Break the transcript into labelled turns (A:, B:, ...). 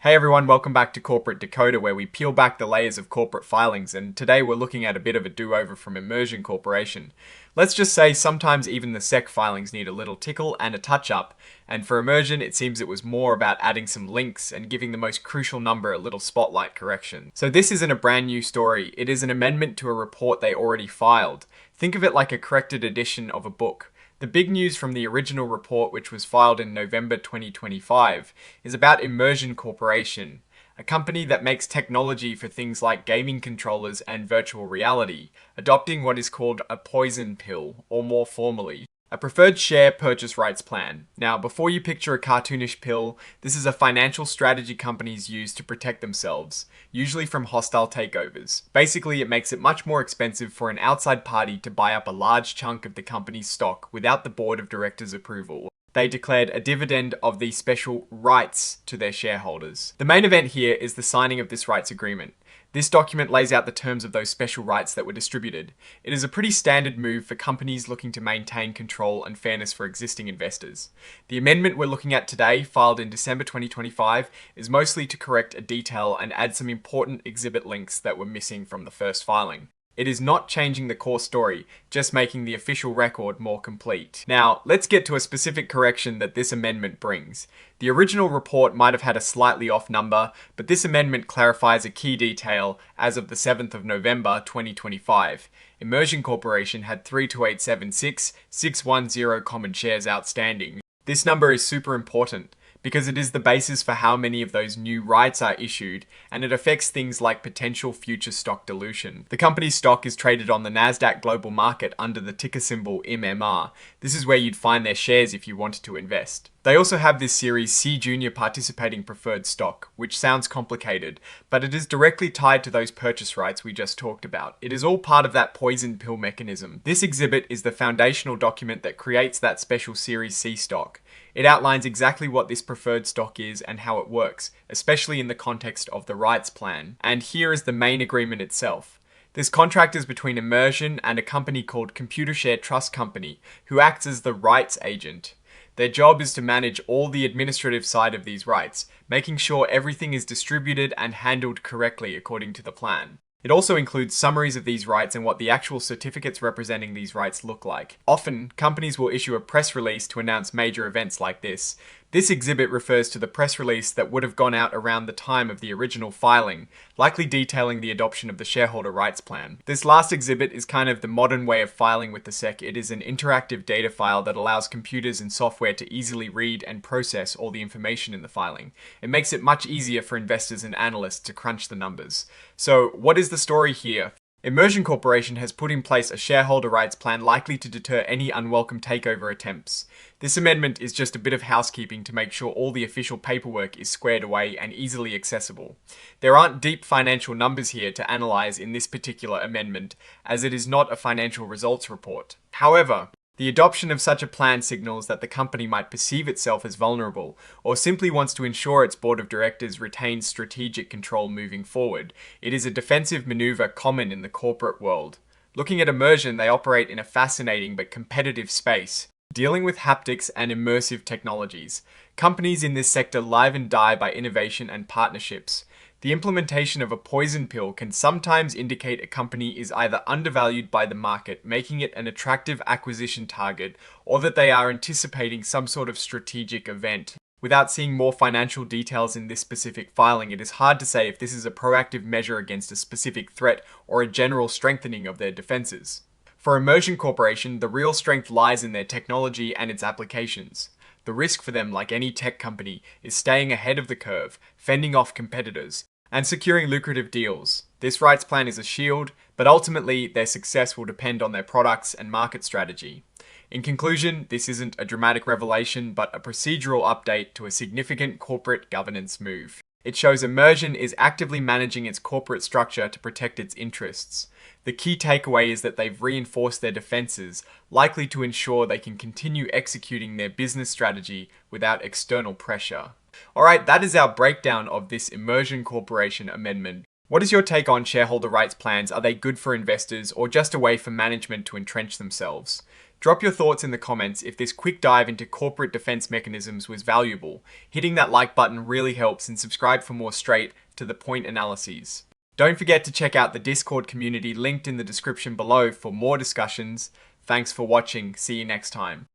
A: Hey everyone, welcome back to Corporate Decoder, where we peel back the layers of corporate filings, and today we're looking at a bit of a do-over from Immersion Corporation. Let's just say sometimes even the SEC filings need a little tickle and a touch-up, and for Immersion it seems it was more about adding some links and giving the most crucial number a little spotlight correction. So this isn't a brand new story, it is an amendment to a report they already filed. Think of it like a corrected edition of a book. The big news from the original report, which was filed in November 2025, is about Immersion Corporation, a company that makes technology for things like gaming controllers and virtual reality, adopting what is called a poison pill, or more formally, a preferred share purchase rights plan. Now, before you picture a cartoonish pill, this is a financial strategy companies use to protect themselves, usually from hostile takeovers. Basically, it makes it much more expensive for an outside party to buy up a large chunk of the company's stock without the board of directors' approval. They declared a dividend of these special rights to their shareholders. The main event here is the signing of this rights agreement. This document lays out the terms of those special rights that were distributed. It is a pretty standard move for companies looking to maintain control and fairness for existing investors. The amendment we're looking at today, filed in December 2025, is mostly to correct a detail and add some important exhibit links that were missing from the first filing. It is not changing the core story, just making the official record more complete. Now, let's get to a specific correction that this amendment brings. The original report might have had a slightly off number, but this amendment clarifies a key detail as of the 7th of November 2025. Immersion Corporation had 32876,610 common shares outstanding. This number is super important, because it is the basis for how many of those new rights are issued, and it affects things like potential future stock dilution. The company's stock is traded on the Nasdaq Global Market under the ticker symbol MMR. This is where you'd find their shares if you wanted to invest. They also have this Series C Junior Participating Preferred Stock, which sounds complicated, but it is directly tied to those purchase rights we just talked about. It is all part of that poison pill mechanism. This exhibit is the foundational document that creates that special Series C stock. It outlines exactly what this preferred stock is and how it works, especially in the context of the rights plan. And here is the main agreement itself. This contract is between Immersion and a company called Computershare Trust Company, who acts as the rights agent. Their job is to manage all the administrative side of these rights, making sure everything is distributed and handled correctly according to the plan. It also includes summaries of these rights and what the actual certificates representing these rights look like. Often, companies will issue a press release to announce major events like this. This exhibit refers to the press release that would have gone out around the time of the original filing, likely detailing the adoption of the shareholder rights plan. This last exhibit is kind of the modern way of filing with the SEC. It is an interactive data file that allows computers and software to easily read and process all the information in the filing. It makes it much easier for investors and analysts to crunch the numbers. So, what is the story here? Immersion Corporation has put in place a shareholder rights plan likely to deter any unwelcome takeover attempts. This amendment is just a bit of housekeeping to make sure all the official paperwork is squared away and easily accessible. There aren't deep financial numbers here to analyze in this particular amendment, as it is not a financial results report. However, the adoption of such a plan signals that the company might perceive itself as vulnerable, or simply wants to ensure its board of directors retains strategic control moving forward. It is a defensive maneuver common in the corporate world. Looking at Immersion, they operate in a fascinating but competitive space, dealing with haptics and immersive technologies. Companies in this sector live and die by innovation and partnerships. The implementation of a poison pill can sometimes indicate a company is either undervalued by the market, making it an attractive acquisition target, or that they are anticipating some sort of strategic event. Without seeing more financial details in this specific filing, it is hard to say if this is a proactive measure against a specific threat or a general strengthening of their defenses. For Immersion Corporation, the real strength lies in their technology and its applications. The risk for them, like any tech company, is staying ahead of the curve, fending off competitors, and securing lucrative deals. This rights plan is a shield, but ultimately their success will depend on their products and market strategy. In conclusion, this isn't a dramatic revelation, but a procedural update to a significant corporate governance move. It shows Immersion is actively managing its corporate structure to protect its interests. The key takeaway is that they've reinforced their defenses, likely to ensure they can continue executing their business strategy without external pressure. Alright, that is our breakdown of this Immersion Corporation amendment. What is your take on shareholder rights plans? Are they good for investors or just a way for management to entrench themselves? Drop your thoughts in the comments if this quick dive into corporate defense mechanisms was valuable. Hitting that like button really helps, and subscribe for more straight to the point analyses. Don't forget to check out the Discord community linked in the description below for more discussions. Thanks for watching. See you next time.